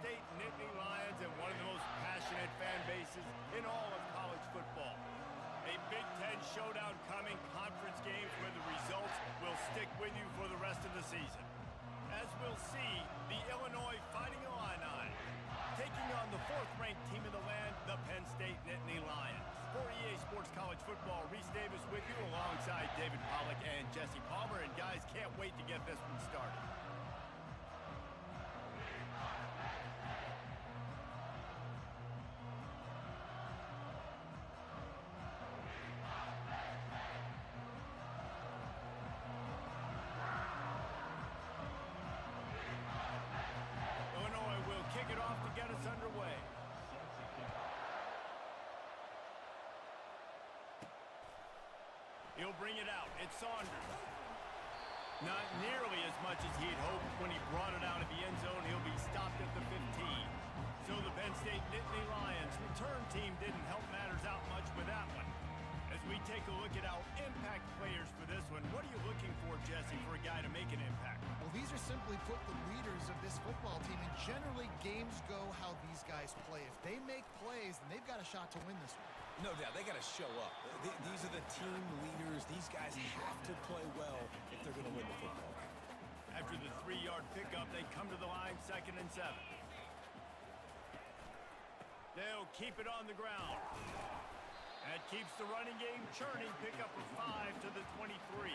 State Nittany Lions and one of the most passionate fan bases in all of college football. A Big Ten showdown coming, conference games where the results will stick with you for the rest of the season. As we'll see, the Illinois Fighting Illini taking on the 4th-ranked team in the land, the Penn State Nittany Lions. For EA Sports College Football, Reese Davis with you alongside David Pollack and Jesse Palmer. And guys, can't wait to get this one started. Kick it off to get us underway. He'll bring it out. It's Saunders. Not nearly as much as he had hoped when he brought it out of the end zone. He'll be stopped at the 15. So the Penn State Nittany Lions return team didn't help matters out much with that one. As we take a look at our impact players for this one, what are you looking for, Jesse, for a guy to make an impact? Well, these are simply put the leaders of this football team, and generally games go how these guys play. If they make plays, then they've got a shot to win this one. No doubt, they got to show up. These are the team leaders. These guys have to play well if they're going to win the football game. After the 3-yard pickup, they come to the line, 2nd and 7. They'll keep it on the ground. That keeps the running game churning. Pickup of 5 to the 23.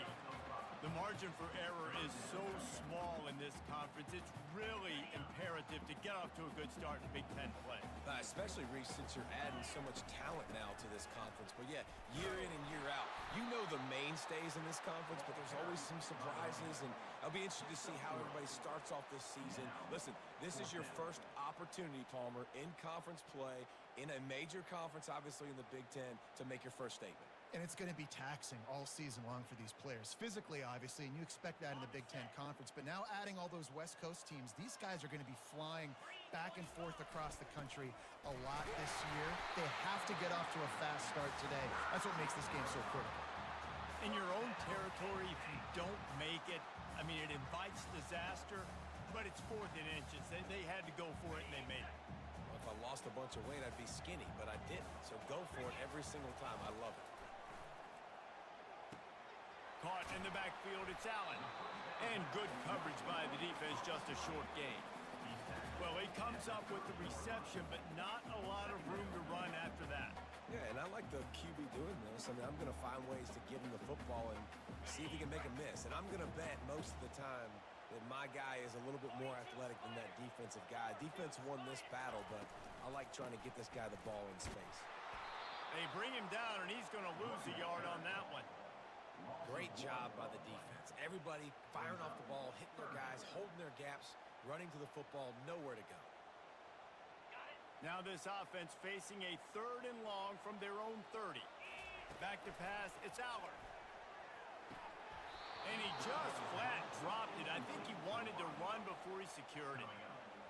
The margin for error is so small in this conference. It's really imperative to get off to a good start in Big Ten play. Especially, Reese, since you're adding so much talent now to this conference. But yeah, year in and year out, you know the mainstays in this conference, but there's always some surprises, and I'll be interested to see how everybody starts off this season. Listen, this is your first opportunity, Palmer, in conference play, in a major conference, obviously in the Big Ten, to make your first statement. And it's going to be taxing all season long for these players. Physically, obviously, and you expect that in the Big Ten Conference. But now adding all those West Coast teams, these guys are going to be flying back and forth across the country a lot this year. They have to get off to a fast start today. That's what makes this game so critical. In your own territory, if you don't make it, I mean, it invites disaster, but it's 4th and inches. They had to go for it, and they made it. Well, if I lost a bunch of weight, I'd be skinny, but I didn't. So go for it every single time. I love it. Caught in the backfield, it's Allen. And good coverage by the defense, just a short gain. Well, he comes up with the reception, but not a lot of room to run after that. Yeah, and I like the QB doing this. I mean, I'm going to find ways to give him the football and see if he can make a miss. And I'm going to bet most of the time that my guy is a little bit more athletic than that defensive guy. Defense won this battle, but I like trying to get this guy the ball in space. They bring him down, and he's going to lose a yard on that one. Great job by the defense. Everybody firing off the ball, hitting their guys, holding their gaps, running to the football, nowhere to go. Now this offense facing a 3rd and long from their own 30. Back to pass, it's Aller. And he just flat dropped it. I think he wanted to run before he secured it.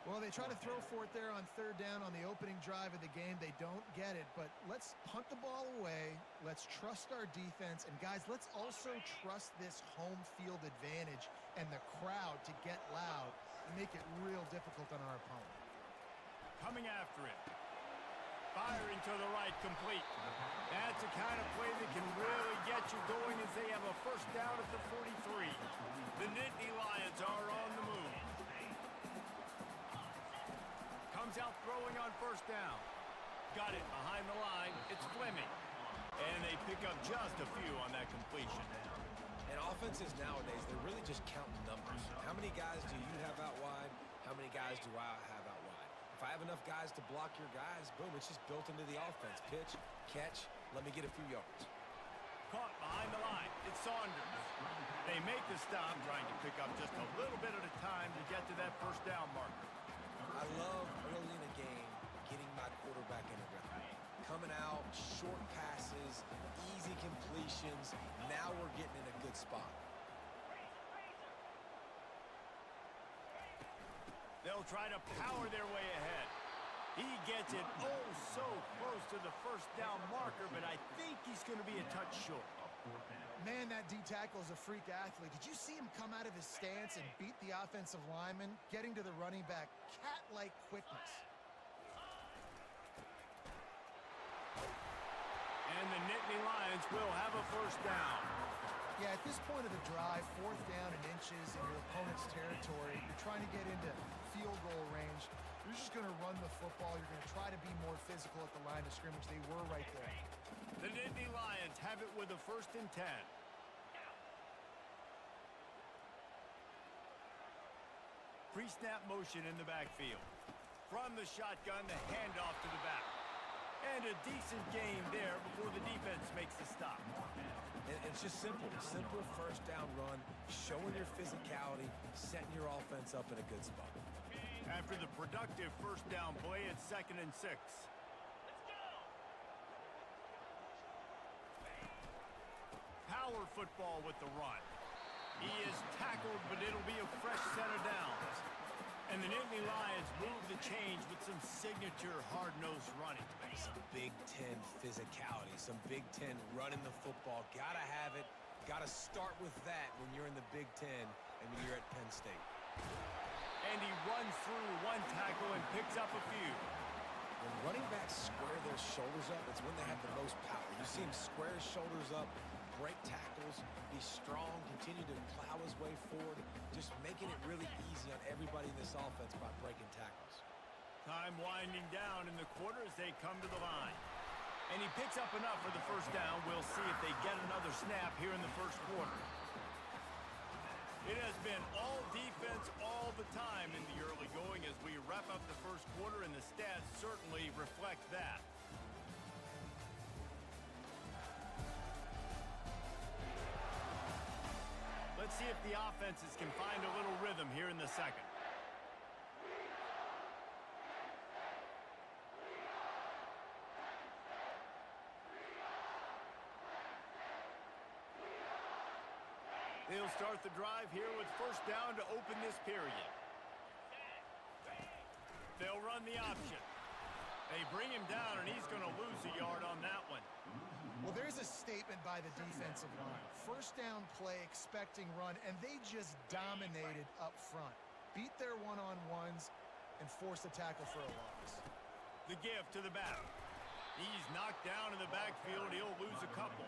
Well, they try to throw for it there on 3rd down on the opening drive of the game. They don't get it, but let's punt the ball away. Let's trust our defense. And, guys, let's also trust this home field advantage and the crowd to get loud and make it real difficult on our opponent. Coming after it. Firing to the right, complete. That's the kind of play that can really get you going as they have a 1st down at the 43. The Nittany Lions are on the move. Comes out throwing on 1st down. Got it behind the line. It's Fleming. And they pick up just a few on that completion. And offenses nowadays, they're really just counting numbers. How many guys do you have out wide? How many guys do I have out wide? If I have enough guys to block your guys, boom, it's just built into the offense. Pitch, catch, let me get a few yards. Caught behind the line. It's Saunders. They make the stop, trying to pick up just a little bit at a time to get to that 1st down marker. I love early in a game getting my quarterback in a rhythm. Coming out, short passes, easy completions. Now we're getting in a good spot. They'll try to power their way ahead. He gets it oh so close to the 1st down marker, but I think he's going to be a touch short. Man, that D tackle is a freak athlete. Did you see him come out of his stance and beat the offensive lineman, getting to the running back? Cat-like quickness. And the Nittany Lions will have a first down. Yeah, at this point of the drive, 4th down and inches in your opponent's territory, you're trying to get into field goal range. You're just going to run the football. You're going to try to be more physical at the line of scrimmage. They were right there. The Nittany Lions have it with a 1st and 10. Pre-snap motion in the backfield. From the shotgun, the handoff to the back. And a decent gain there before the defense makes the stop. And it's just simple. Simple first down run, showing your physicality, setting your offense up in a good spot. After the productive first down play, it's 2nd and 6. Power football with the run. He is tackled, but it'll be a fresh set of downs. And the Nittany Lions move the change with some signature hard-nosed running. Some Big Ten physicality, some Big Ten running the football. Gotta have it. Gotta start with that when you're in the Big Ten and when you're at Penn State. And he runs through one tackle and picks up a few. When running backs square their shoulders up, it's when they have the most power. You see him square his shoulders up, break tackles, be strong, continue to plow his way forward, just making it really easy on everybody in this offense by breaking tackles. Time winding down in the quarter as they come to the line. And he picks up enough for the first down. We'll see if they get another snap here in the first quarter. It has been all defense all the time in the early going as we wrap up the first quarter, and the stats certainly reflect that. Let's see if the offenses can find a little rhythm here in the second. They'll start the drive here with first down to open this period. They'll run the option. They bring him down, and he's going to lose a yard on that one. Well, there's a statement by the defensive line. First down play, expecting run, and they just dominated up front. Beat their one-on-ones and forced a tackle for a loss. The give to the back. He's knocked down in the backfield. He'll lose a couple.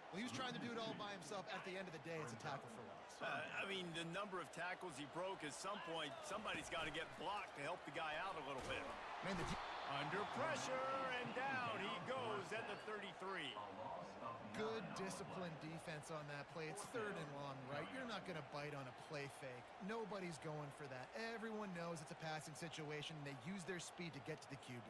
Well, he was trying to do it all by himself. At the end of the day, it's a tackle for loss. I mean, the number of tackles he broke, at some point, somebody's got to get blocked to help the guy out a little bit. Man, under pressure, and down he goes at the 33. Good disciplined defense on that play. It's 3rd and long, right? You're not going to bite on a play fake. Nobody's going for that. Everyone knows it's a passing situation, and they use their speed to get to the QB.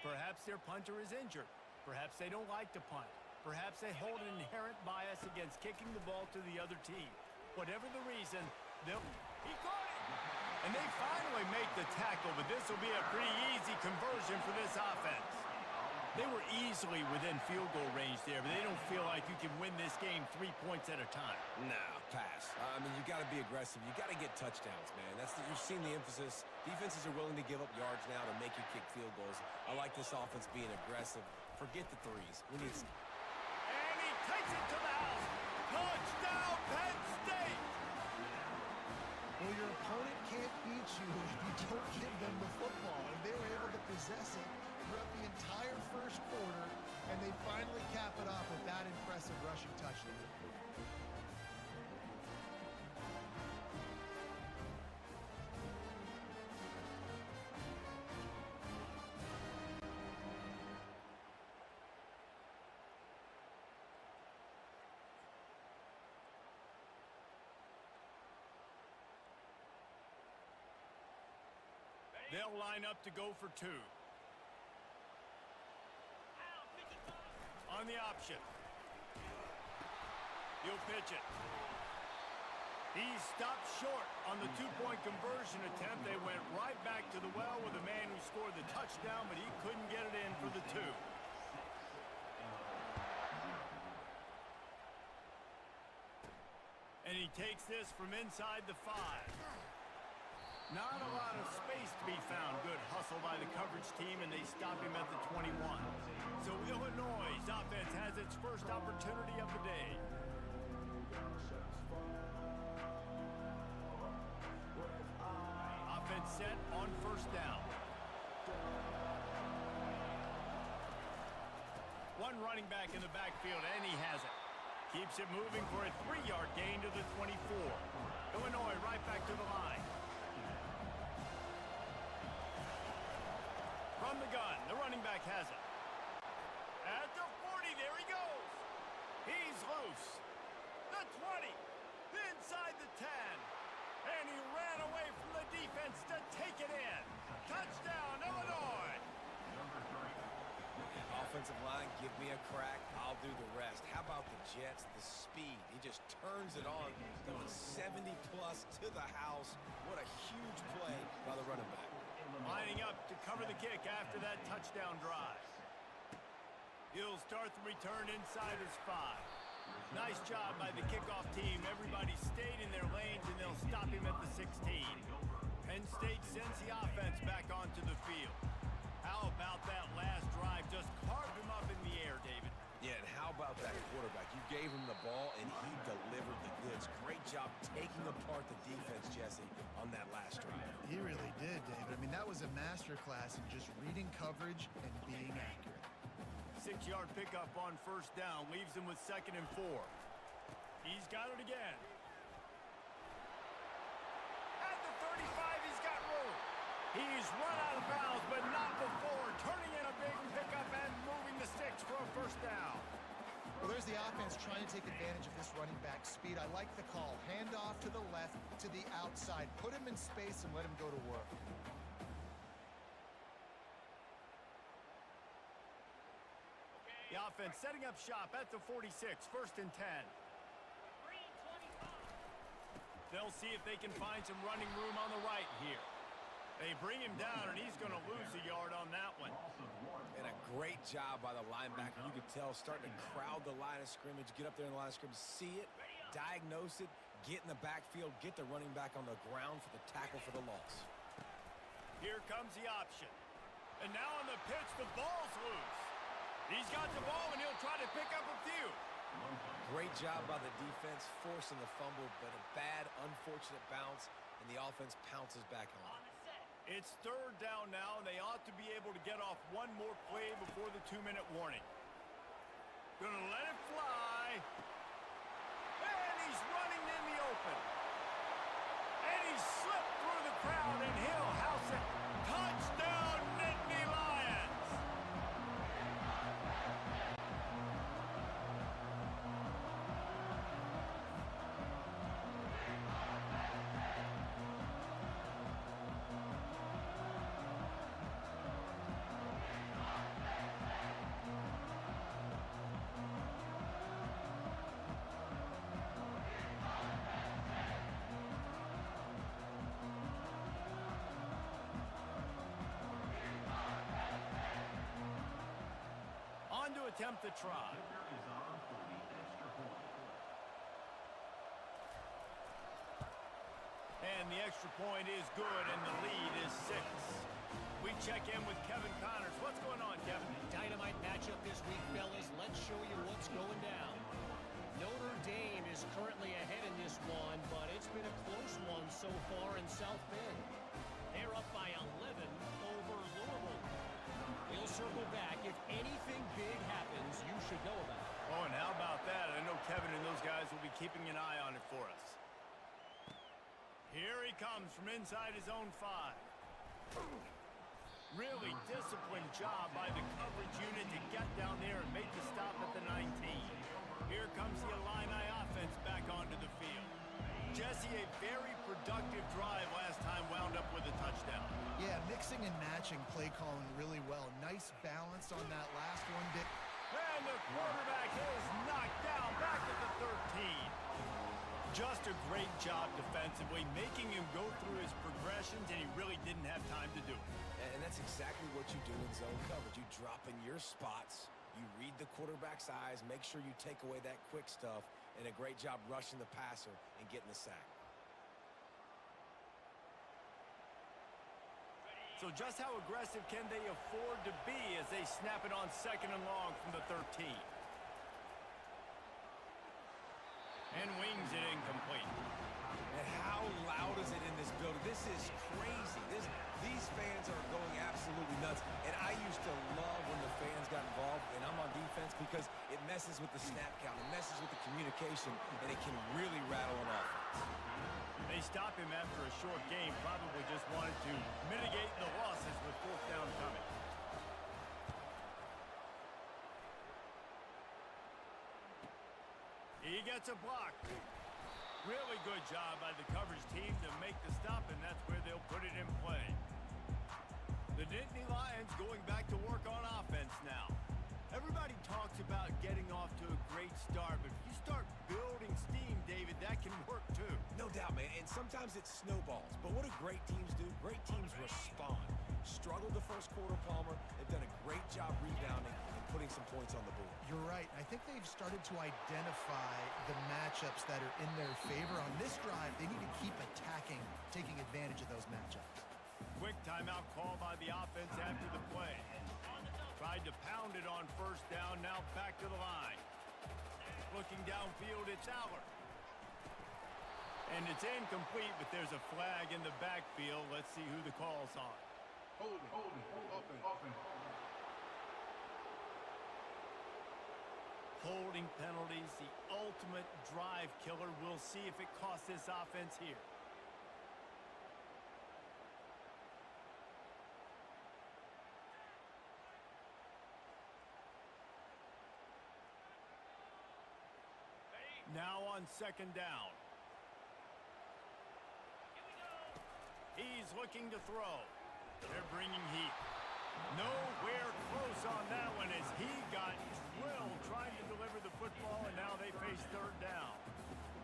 Perhaps their punter is injured. Perhaps they don't like to punt. Perhaps they hold an inherent bias against kicking the ball to the other team. Whatever the reason, he caught it! And they finally make the tackle, but this will be a pretty easy conversion for this offense. They were easily within field goal range there, but they don't feel like you can win this game 3 points at a time. No, pass. I mean, you got to be aggressive. You got to get touchdowns, man. You've seen the emphasis. Defenses are willing to give up yards now to make you kick field goals. I like this offense being aggressive. Forget the threes. We need some. And he takes it to the house. Touchdown, Penn State! Well, your opponent can't beat you if you don't give them the football. And they were able to possess it throughout the entire first quarter, and they finally cap it off with that impressive rushing touchdown. They'll line up to go for 2. On the option. He'll pitch it. He stopped short on the 2-point conversion attempt. They went right back to the well with the man who scored the touchdown, but he couldn't get it in for the 2. And he takes this from inside the 5. Not a lot of space to be found. Good hustle by the coverage coverage team, and they stop him at the 21. So Illinois' offense has its first opportunity of the day. Offense set on first down. One running back in the backfield, and he has it. Keeps it moving for a 3-yard gain to the 24. Illinois right back to the line. From the gun, the running back has it. At the 40, there he goes. He's loose. The 20, inside the 10. And he ran away from the defense to take it in. Touchdown, Illinois. Offensive line, give me a crack. I'll do the rest. How about the Jets? The speed. He just turns it on. Going 70-plus to the house. What a huge play by the running back. Lining up to cover the kick after that touchdown drive. He'll start the return inside his 5. Nice job by the kickoff team. Everybody stayed in their lanes, and they'll stop him at the 16. Penn State sends the offense back onto the field. How about that last drive? Just carved him up in the air, David. Yeah, and how about that quarterback? You gave him the ball, and he delivered the goods. Great job taking apart the defense, Jesse, on that last drive. He really did, David. I mean, that was a masterclass in just reading coverage and being accurate. 6-yard pickup on first down leaves him with 2nd and 4. He's got it again. At the 35, he's got room. He's run out of bounds, but not before turning in a big pickup and moving the sticks for a first down. Well, there's the offense trying to take advantage of this running back speed. I like the call. Hand off to the left, to the outside. Put him in space and let him go to work. The offense setting up shop at the 46, 1st and 10. They'll see if they can find some running room on the right here. They bring him down, and he's going to lose a yard on that one. And a great job by the linebacker. You could tell starting to crowd the line of scrimmage, get up there in the line of scrimmage, see it, diagnose it, get in the backfield, get the running back on the ground for the tackle for the loss. Here comes the option. And now on the pitch, the ball's loose. He's got the ball, and he'll try to pick up a few. Great job by the defense, forcing the fumble, but a bad, unfortunate bounce, and the offense pounces back on it. It's 3rd down now, and they ought to be able to get off one more play before the 2-minute warning. Gonna let it fly. And he's running in the open. And he slipped through the crowd, and he'll house it. Touchdown, Nittany Lions! To attempt the try. And the extra point is good, and the lead is 6. We check in with Kevin Connors. What's going on, Kevin? Dynamite matchup this week, fellas. Let's show you what's going down. Notre Dame is currently ahead in this one, but it's been a close one so far in South Bend. They're up by 11 over Louisville. We'll circle back. If anything big happens, you should know about it. Oh, and how about that? I know Kevin and those guys will be keeping an eye on it for us. Here he comes from inside his own 5. Really disciplined job by the coverage unit to get down there and make the stop at the 19. Here comes the Illini offense back onto the field. Jesse, a very productive drive last time wound up with a touchdown. Yeah, mixing and matching play calling really well. Nice balance on that last one, Dick. And the quarterback is knocked down back at the 13. Just a great job defensively, making him go through his progressions, and he really didn't have time to do it. And that's exactly what you do in zone coverage. You drop in your spots, you read the quarterback's eyes, make sure you take away that quick stuff, and a great job rushing the passer and getting the sack. So So just how aggressive can they afford to be as they snap it on 2nd and long from the 13? And wings it incomplete. And how loud is it in this building? This is crazy. These fans are going absolutely nuts. And I used to love when the fans got involved, and I'm on defense, because it messes with the snap count. It messes with the communication, and it can really rattle an offense. They stop him after a short game. Probably just wanted to mitigate the losses with 4th down coming. He gets a block. Really good job by the coverage team to make the stop, and that's where they'll put it in play. The Nittany Lions going back to work on offense now. Everybody talks about getting off to a great start, but if you start building steam, David, that can work too. No doubt, man, and sometimes it snowballs. But what do great teams do? Great teams respond. Struggled the first quarter, Palmer. They've done a great job rebounding and putting some points on the board. You're right. I think they've started to identify the matchups that are in their favor. On this drive, they need to keep attacking, taking advantage of those matchups. Quick timeout call by the offense after the play. Tried to pound it on 1st down, now back to the line. Looking downfield, it's Aller. And it's incomplete, but there's a flag in the backfield. Let's see who the call's on. Holding penalties, the ultimate drive killer. We'll see if it costs this offense here. Now on 2nd down. He's looking to throw. They're bringing heat. Nowhere close on that one as he got drilled trying to deliver the football, and now they face 3rd down.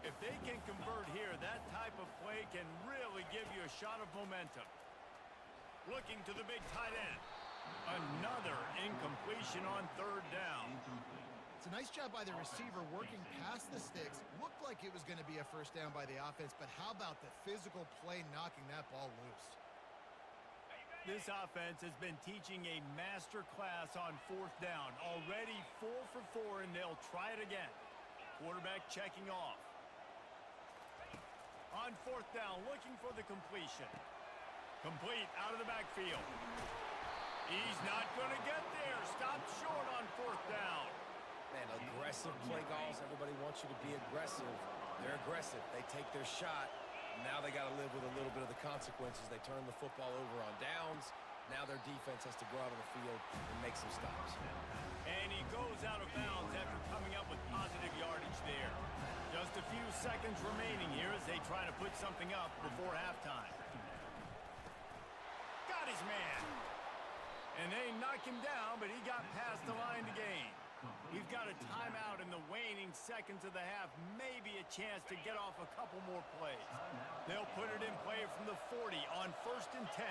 If they can convert here, that type of play can really give you a shot of momentum. Looking to the big tight end. Another incompletion on 3rd down. It's a nice job by the receiver working past the sticks. Looked like it was going to be a 1st down by the offense, but how about the physical play knocking that ball loose? This offense has been teaching a master class on 4th down. Already 4 for 4, and they'll try it again. Quarterback checking off. On 4th down, looking for the completion. Complete out of the backfield. He's not going to get there. Stopped short on 4th down. Man, aggressive play calls. Everybody wants you to be aggressive. They're aggressive. They take their shot. Now they got to live with a little bit of the consequences. They turn the football over on downs. Now their defense has to go out on the field and make some stops. And he goes out of bounds after coming up with positive yardage there. Just a few seconds remaining here as they try to put something up before halftime. Got his man. And they knock him down, but he got past the line to gain. We've got a timeout in the waning seconds of the half. Maybe a chance to get off a couple more plays. They'll put it in play from the 40 on 1st and 10.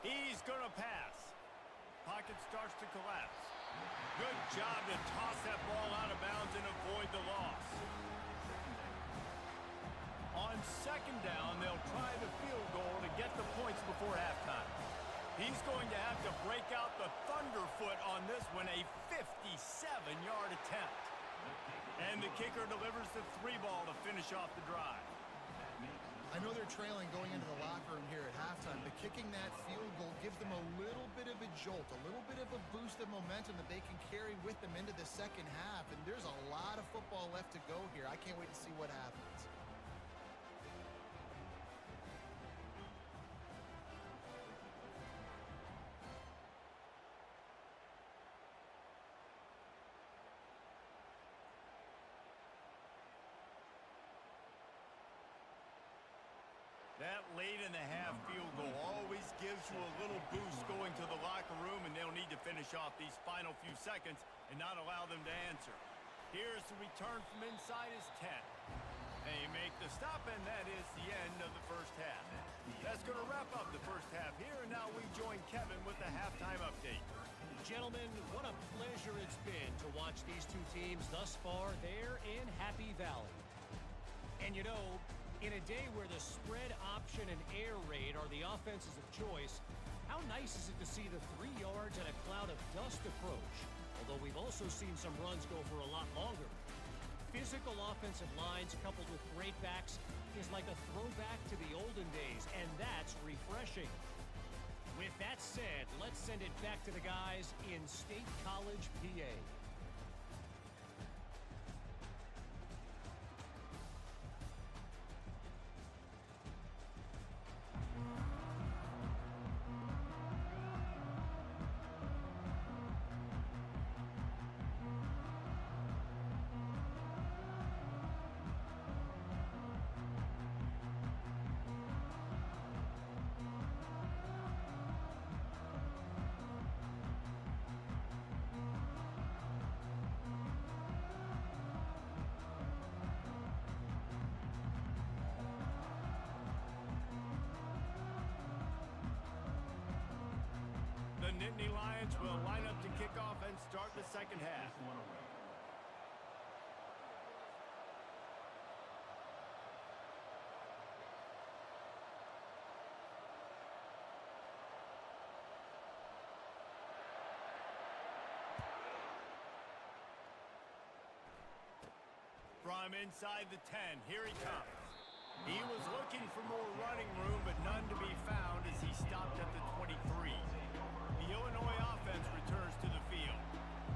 He's going to pass. Pocket starts to collapse. Good job to toss that ball out of bounds and avoid the loss. On 2nd down, they'll try the field goal to get the points before halftime. He's going to have to break out the thunderfoot on this one, a 57-yard attempt. And the kicker delivers the 3 ball to finish off the drive. I know they're trailing going into the locker room here at halftime, but kicking that field goal gives them a little bit of a jolt, a little bit of a boost of momentum that they can carry with them into the 2nd half. And there's a lot of football left to go here. I can't wait to see what happens. That late in the half field goal always gives you a little boost going to the locker room, and they'll need to finish off these final few seconds and not allow them to answer. Here's the return from inside his 10. They make the stop, and that is the end of the first half. That's going to wrap up the first half here, and now we join Kevin with the halftime update. Gentlemen, what a pleasure it's been to watch these two teams thus far there in Happy Valley. And you know, In a day where the spread option and air raid are the offenses of choice, how nice is it to see the 3 yards and a cloud of dust approach? Although we've also seen some runs go for a lot longer. Physical offensive lines coupled with great backs is like a throwback to the olden days, and that's refreshing. With that said, let's send it back to the guys in State College, PA. The Nittany Lions will line up to kick off and start the second half. From inside the 10, here he comes. He was looking for more running room, but none to be found as he stopped at the 23. The Illinois offense returns to the field.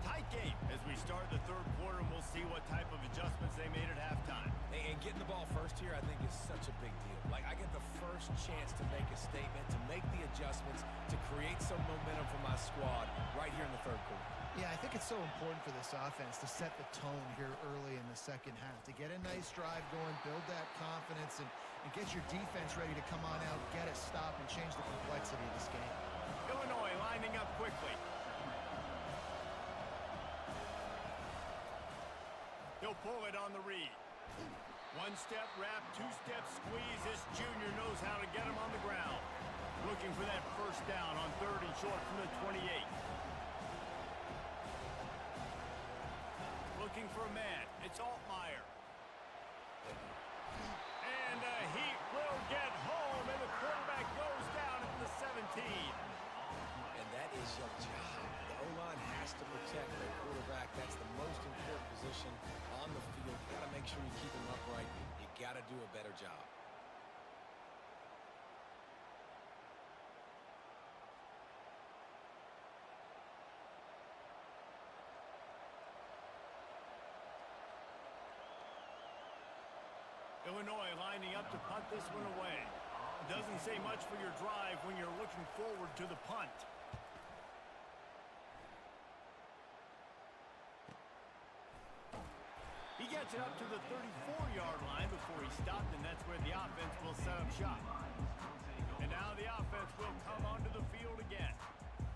Tight game as we start the third quarter, and we'll see what type of adjustments they made at halftime. And getting the ball first here, I think, is such a big deal. Like, I get the first chance to make a statement, to make the adjustments, to create some momentum for my squad right here in the third quarter. Yeah, I think it's so important for this offense to set the tone here early in the second half, to get a nice drive going, build that confidence, and get your defense ready to come on out, get a stop, and change the complexity of this game. Illinois lining up quickly. He'll pull it on the read. One-step wrap, two-step squeeze. This junior knows how to get him on the ground. Looking for that first down on 3rd and short from the 28. Looking for a man. It's Altmaier. And he will get home, and the quarterback goes down at the 17. And that is your job. The O-line has to protect their quarterback. That's the most important position on the field. You got to make sure you keep him upright. You got to do a better job. Illinois lining up to punt this one away. Doesn't say much for your drive when you're looking forward to the punt. He gets it up to the 34-yard line before he stopped, and that's where the offense will set up shop. And now the offense will come onto the field again.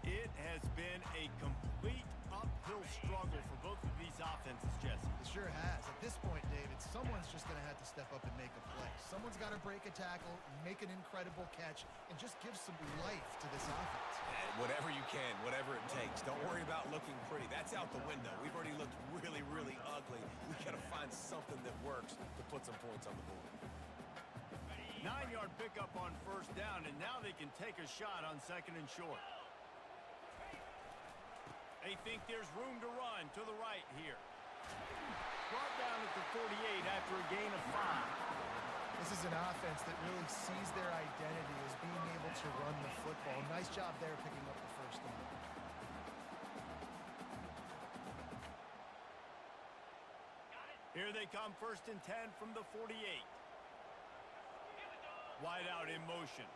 It has been a complete uphill struggle for both of these offenses, Jesse. It sure has. At this point, David, someone's just going to have to step up and make a play. Someone's got to break a tackle, make an incredible catch, and just give some life to this offense. And whatever you can, whatever it takes. Don't worry about looking pretty. That's out the window. We've already looked really, really ugly. We got to find something that works to put some points on the board. 9-yard pickup on first down, and now they can take a shot on 2nd and short. They think there's room to run to the right here. Brought down at the 48 after a gain of 5. This is an offense that really sees their identity as being able to run the football. Nice job there picking up the first down. Here they come, 1st and 10 from the 48. Wide out in motion.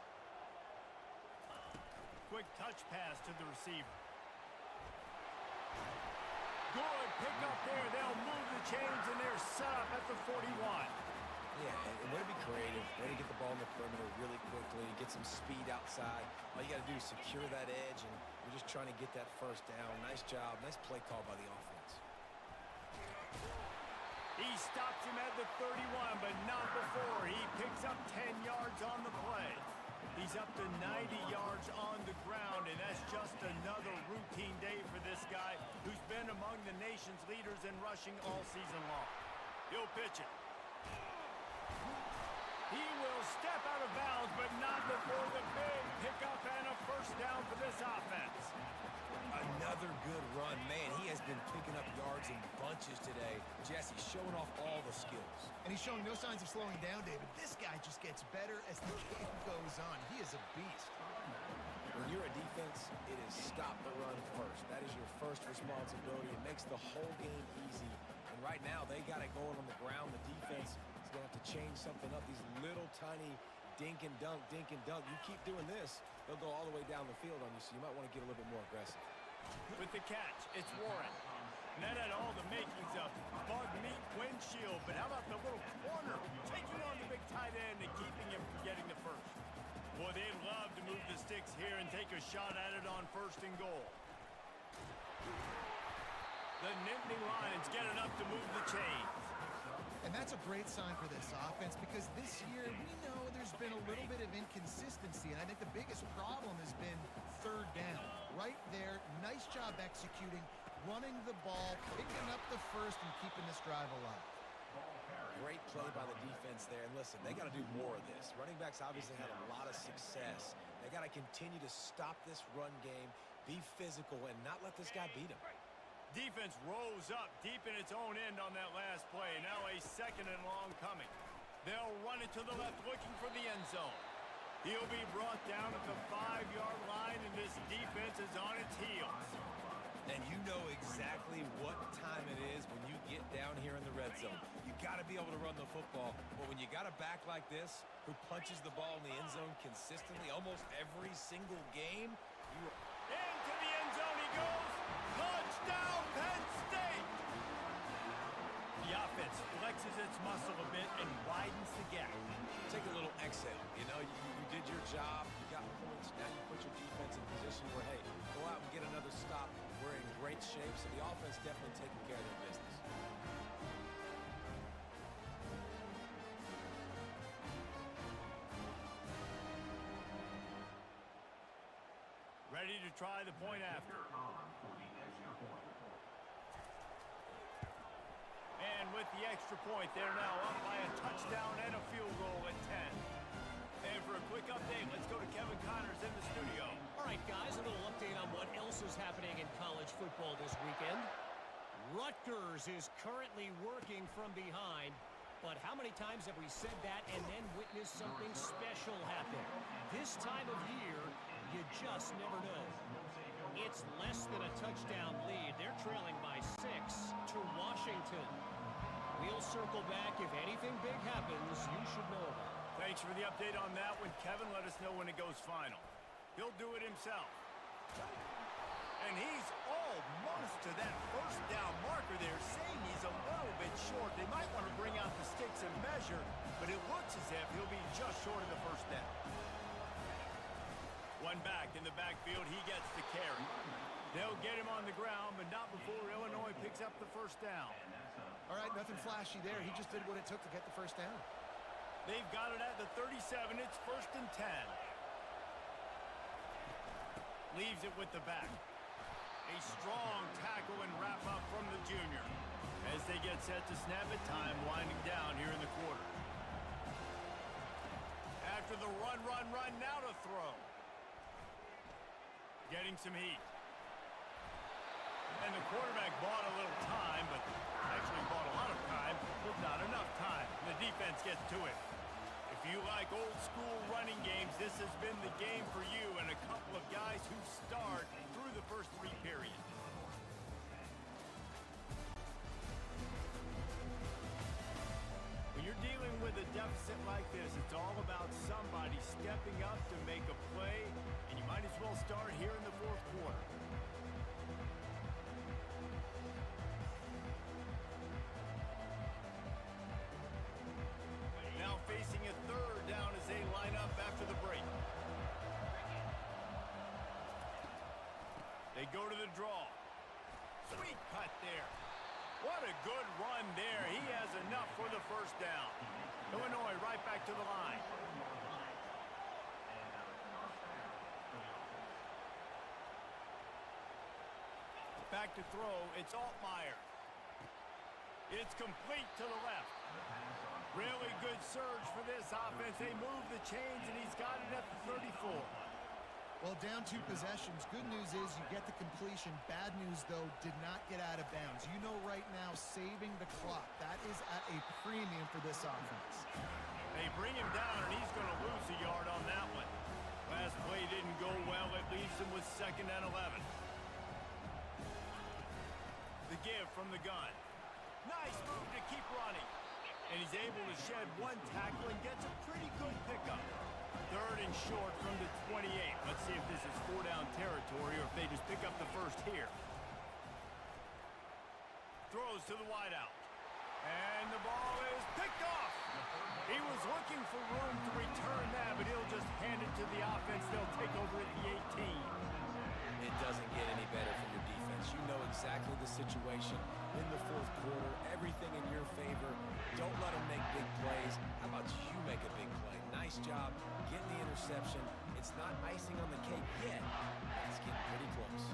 Quick touch pass to the receiver. Good pick up there. They'll move the chains, and they're set up at the 41. Yeah, and way to be creative, way to get the ball in the perimeter really quickly, get some speed outside. All you got to do is secure that edge, and you're just trying to get that first down. Nice job. Nice play call by the offense. He stops him at the 31, but not before. He picks up 10 yards on the play. He's up to 90 yards on the ground, and that's just another routine day for this guy who's been among the nation's leaders in rushing all season long. He'll pitch it. He will step out of bounds, but not before the big pickup and a first down for this offense. Another good run. Man, he has been picking up yards in bunches today. Jesse showing off all the skills. And he's showing no signs of slowing down, David. This guy just gets better as the game goes on. He is a beast. When you're a defense, it is stop the run first. That is your first responsibility. It makes the whole game easy. And right now, they got it going on the ground. The defense is going to have to change something up. These little tiny dink and dunk, dink and dunk. You keep doing this, they'll go all the way down the field on you, so you might want to get a little bit more aggressive. With the catch, it's Warren. And that had all the makings of bug meat windshield, but how about the little corner taking on the big tight end and keeping him from getting the first? Boy, they'd love to move the sticks here and take a shot at it on 1st and goal. The Nittany Lions get enough to move the chains. And that's a great sign for this offense because this year we know there's been a little bit of inconsistency, and I think the biggest problem has been 3rd down. Right there, nice job executing, running the ball, picking up the first, and keeping this drive alive. Great play by the defense there. And listen, they got to do more of this. Running backs obviously had a lot of success. They got to continue to stop this run game, be physical, and not let this guy beat him. Defense rose up deep in its own end on that last play. Now a 2nd and long coming. They'll run it to the left, looking for the end zone. He'll be brought down at the 5-yard line, and this defense is on its heels. And you know exactly what time it is when you get down here in the red zone. You got to be able to run the football. But when you got a back like this who punches the ball in the end zone consistently almost every single game, into the end zone he goes. Touchdown, Penn State! The offense flexes its muscle a bit and widens the gap. Take a little exhale. You know, you did your job. You got points. Now you put your defense in a position where, hey, go out and get another stop. We're in great shape, so the offense definitely taking care of their business. Ready to try the point after. And with the extra point, they're now up by a touchdown and a field goal at 10. And for a quick update, let's go to Kevin Connors in the studio. All right, guys, a little update on what else is happening in college football this weekend. Rutgers is currently working from behind, but how many times have we said that and then witnessed something special happen? This time of year, you just never know. It's less than a touchdown lead. They're trailing by 6 to Washington. We'll circle back. If anything big happens, you should know about it. Thanks for the update on that one. Kevin, let us know when it goes final. He'll do it himself. And he's almost to that first down marker there, saying he's a little bit short. They might want to bring out the sticks and measure, but it looks as if he'll be just short of the first down. One back in the backfield, he gets the carry. They'll get him on the ground, but not before Illinois picks up the first down. All right, nothing flashy there. He just did what it took to get the first down. They've got it at the 37. It's 1st and 10. Leaves it with the back. A strong tackle and wrap up from the junior. As they get set to snap it, time winding down here in the quarter. After the run, now to throw. Getting some heat. And the quarterback bought a little time, but actually bought a lot of time, but not enough time. The defense gets to it. If you like old school running games, this has been the game for you and a couple of guys who start through the first 3 periods. When you're dealing with a deficit like this, it's all about somebody stepping up to make a play, and you might as well start here in the 4th quarter. Now facing a 3rd down as they line up after the break. They go to the draw. Sweet cut there. What a good run there. He has enough for the first down. Illinois right back to the line. Back to throw. It's Altmaier. It's complete to the left. Really good surge for this offense. They move the chains, and he's got it at the 34. Well, down 2 possessions. Good news is you get the completion. Bad news, though, did not get out of bounds. You know right now, saving the clock. That is at a premium for this offense. They bring him down, and he's going to lose a yard on that one. Last play didn't go well. It leaves him with 2nd and 11. The give from the gun. Nice move to keep running. And he's able to shed 1 tackle and gets a pretty good pickup. 3rd and short from the 28. Let's see if this is 4-down territory or if they just pick up the first here. Throws to the wideout. And the ball is picked off. He was looking for room to return that, but he'll just hand it to the offense. They'll take over at the 18. It doesn't get any better for your defense. You know exactly the situation in the 4th quarter. Everything in your favor. Don't let them make big plays. How about you make a big play? Nice job getting the interception. It's not icing on the cake yet, but it's getting pretty close.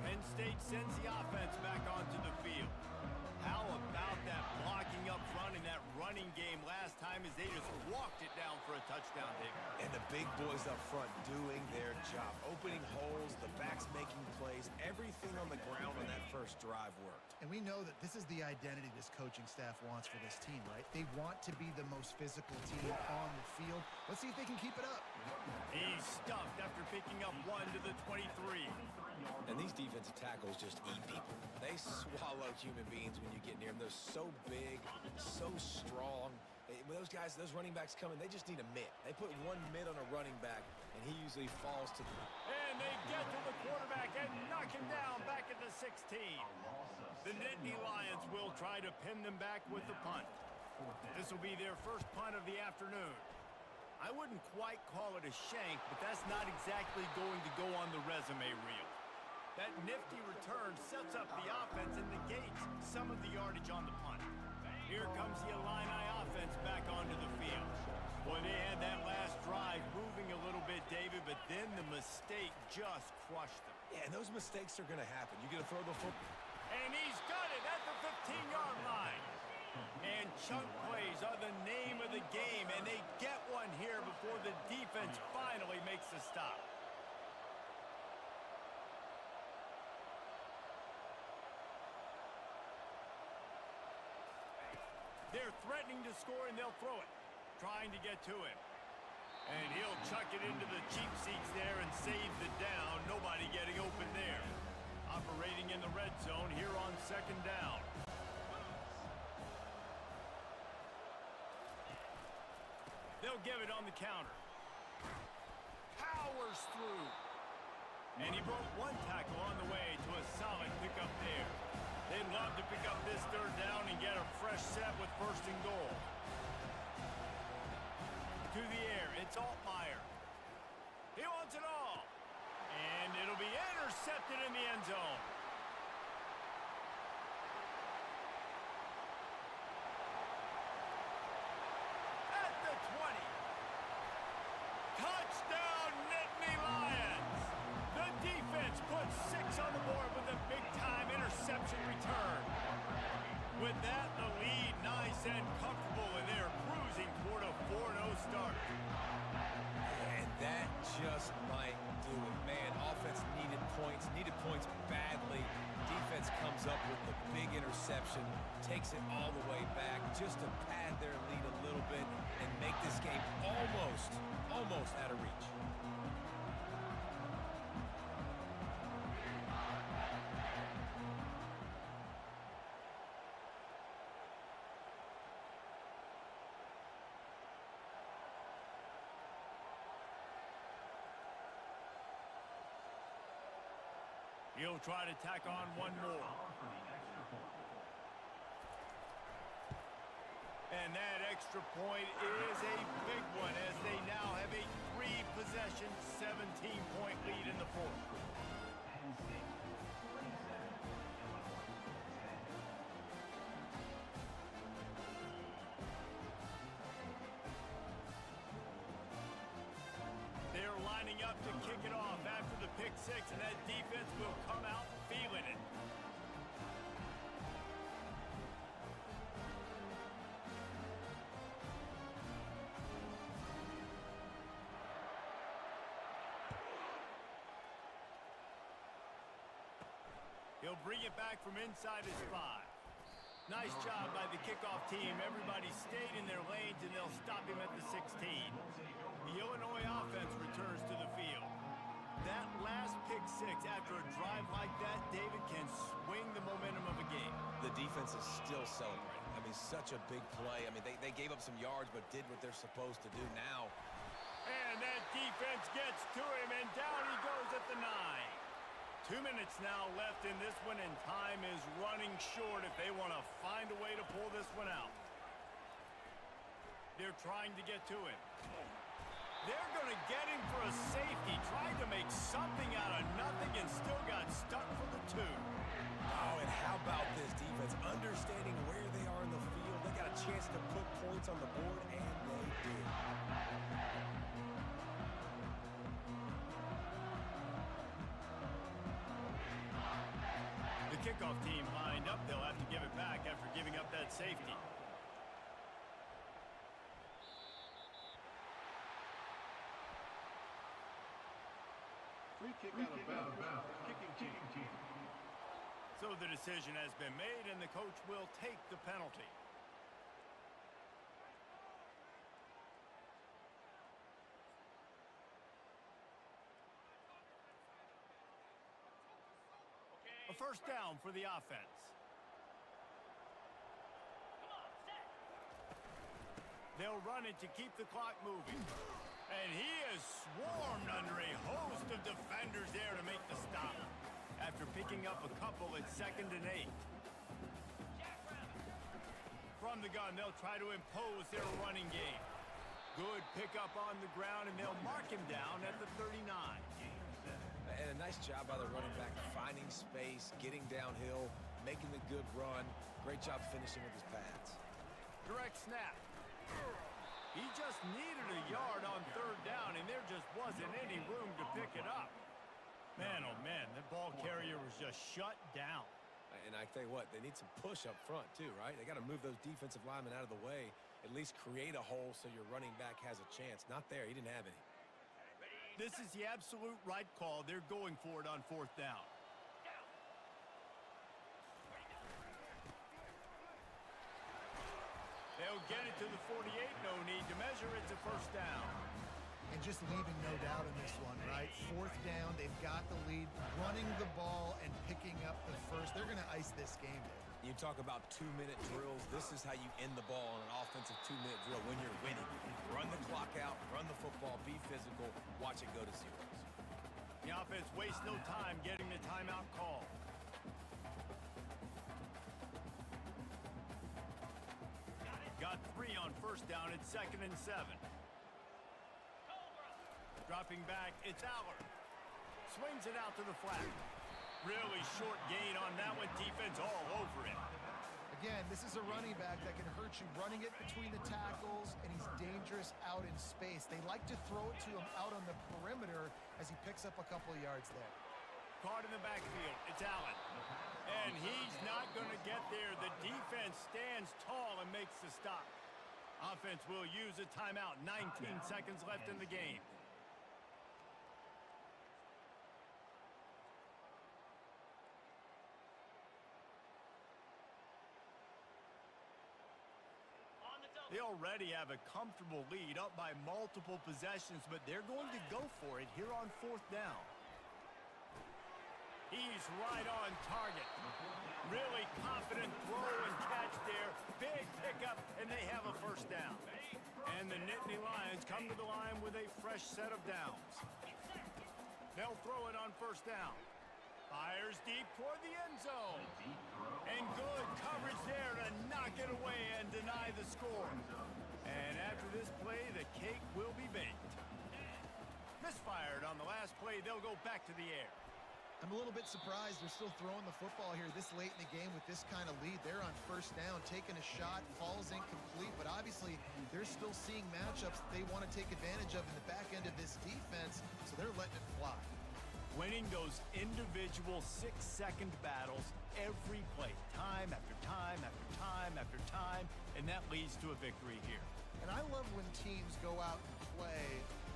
Penn State sends the offense back onto the field. How about that blocking up front in that running game last time as they just walked it down for a touchdown, David? And the big boys up front doing their job. Opening holes, the backs making plays. Everything on the ground on that first drive worked. And we know that this is the identity this coaching staff wants for this team, right? They want to be the most physical team on the field. Let's see if they can keep it up. He's stuffed after picking up 1 to the 23. And these defensive tackles just eat people. They swallow human beings when you get near them. They're so big, so strong. When those guys, those running backs come in, they just need a mitt. They put 1 mitt on a running back, and he usually falls to them. And they get to the quarterback and knock him down back at the 16. The Nittany Lions will try to pin them back with the punt. This will be their first punt of the afternoon. I wouldn't quite call it a shank, but that's not exactly going to go on the resume reel. That nifty return sets up the offense and negates some of the yardage on the punt. Here comes the Illini offense back onto the field. Boy, they had that last drive moving a little bit, David, but then the mistake just crushed them. Yeah, and those mistakes are going to happen. You're going to throw the football. And he's got it at the 15-yard line. And chunk plays are the name of the game, and they get one here before the defense finally makes the stop. They're threatening to score, and they'll throw it, trying to get to him. And he'll chuck it into the cheap seats there and save the down. Nobody getting open there. Operating in the red zone here on 2nd down. They'll give it on the counter. Powers through. And he broke 1 tackle on the way to a solid pickup there. They'd love to pick up this 3rd down and get a fresh set with 1st and goal. To the air, it's Altmaier. He wants it all. And it'll be intercepted in the end zone. At the 20. Touchdown, Nittany Lions. The defense puts 6 on the board with a big-time interception return. With that, the lead nice and comfortable, and they're cruising toward a 4-0 start. And that just might do it. Man, offense needed points badly. Defense comes up with the big interception, takes it all the way back just to pad their lead a little bit and make this game almost out of reach. He'll try to tack on one more. And that extra point is a big one as they now have a 3-possession, 17-point lead in the 4th. They're lining up to kick it off after the pick 6, and that defense will come out feeling it. He'll bring it back from inside his 5. Nice job by the kickoff team. Everybody stayed in their lanes, and they'll stop him at the 16. The Illinois offense returns to the field. That last pick 6 after a drive like that, David, can swing the momentum of a game. The defense is still celebrating. I mean, such a big play. I mean, they gave up some yards, but did what they're supposed to do now. And that defense gets to him, and down he goes at the 9. 2 minutes now left in this one, and time is running short if they want to find a way to pull this one out. They're trying to get to him. They're going to get him for a safety. Tried to make something out of nothing and still got stuck for the 2. Oh, and how about this defense? Understanding where they are in the field. They got a chance to put points on the board, and they did. The kickoff team lined up. They'll have to give it back after giving up that safety. Free kick out of bounds. Kicking team. So the decision has been made, and the coach will take the penalty. A first down for the offense. They'll run it to keep the clock moving. And he is swarmed under a host of defenders there to make the stop. After picking up a couple at 2nd and 8. From the gun, they'll try to impose their running game. Good pickup on the ground, and they'll mark him down at the 39. And a nice job by the running back, finding space, getting downhill, making the good run. Great job finishing with his pads. Direct snap. He just needed a yard on 3rd down, and there just wasn't any room to pick it up. Man, oh man, the ball carrier was just shut down. And I tell you what, they need some push up front too, right? They got to move those defensive linemen out of the way, at least create a hole so your running back has a chance. Not there, he didn't have any. This is the absolute right call. They're going for it on 4th down. They'll get it to the 48. No need to measure. It's a first down. And just leaving no doubt in this one, right? 4th down, they've got the lead, running the ball and picking up the first. They're going to ice this game, Dave. You talk about 2-minute drills. This is how you end the ball on an offensive 2-minute drill when you're winning. Run the clock out, run the football, be physical, watch it go to zeros. The offense wastes no time getting the timeout call. Got 3 on first down at 2nd and 7. Dropping back, it's Aller. Swings it out to the flat. Really short gain on that one. Defense all over it. Again, this is a running back that can hurt you, running it between the tackles, and he's dangerous out in space. They like to throw it to him out on the perimeter as he picks up a couple of yards there. Caught in the backfield, it's Allen. And he's not going to get there. The defense stands tall and makes the stop. Offense will use a timeout. 19 seconds left in the game. They already have a comfortable lead, up by multiple possessions, but they're going to go for it here on 4th down. He's right on target. Really confident throw and catch there. Big pickup, and they have a first down. And the Nittany Lions come to the line with a fresh set of downs. They'll throw it on first down. Fires deep toward the end zone. And good coverage there to knock it away and deny the score. And after this play, the cake will be baked. Misfired on the last play. They'll go back to the air. I'm a little bit surprised they're still throwing the football here this late in the game with this kind of lead. They're on first down, taking a shot, falls incomplete, but obviously they're still seeing matchups that they want to take advantage of in the back end of this defense, so they're letting it fly. Winning those individual 6-second battles every play, time after time after time after time, and that leads to a victory here. And I love when teams go out and play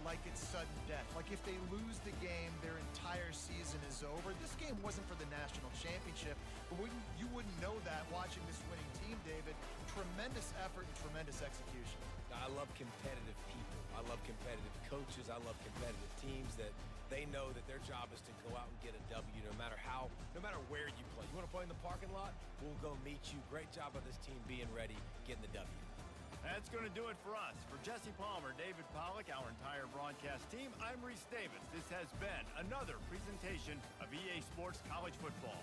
like it's sudden death. Like if they lose the game, their entire season is over. This game game wasn't for the national championship, but you wouldn't know that watching this winning team, David. Tremendous effort and tremendous execution. I love competitive people. I love competitive coaches. I love competitive teams that they know that their job is to go out and get a W no matter where you play. You want to play in the parking lot? We'll go meet you. Great job of this team being ready, getting the W. That's going to do it for us. For Jesse Palmer, David Pollack, our entire broadcast team, I'm Reese Davis. This has been another presentation of EA Sports College Football.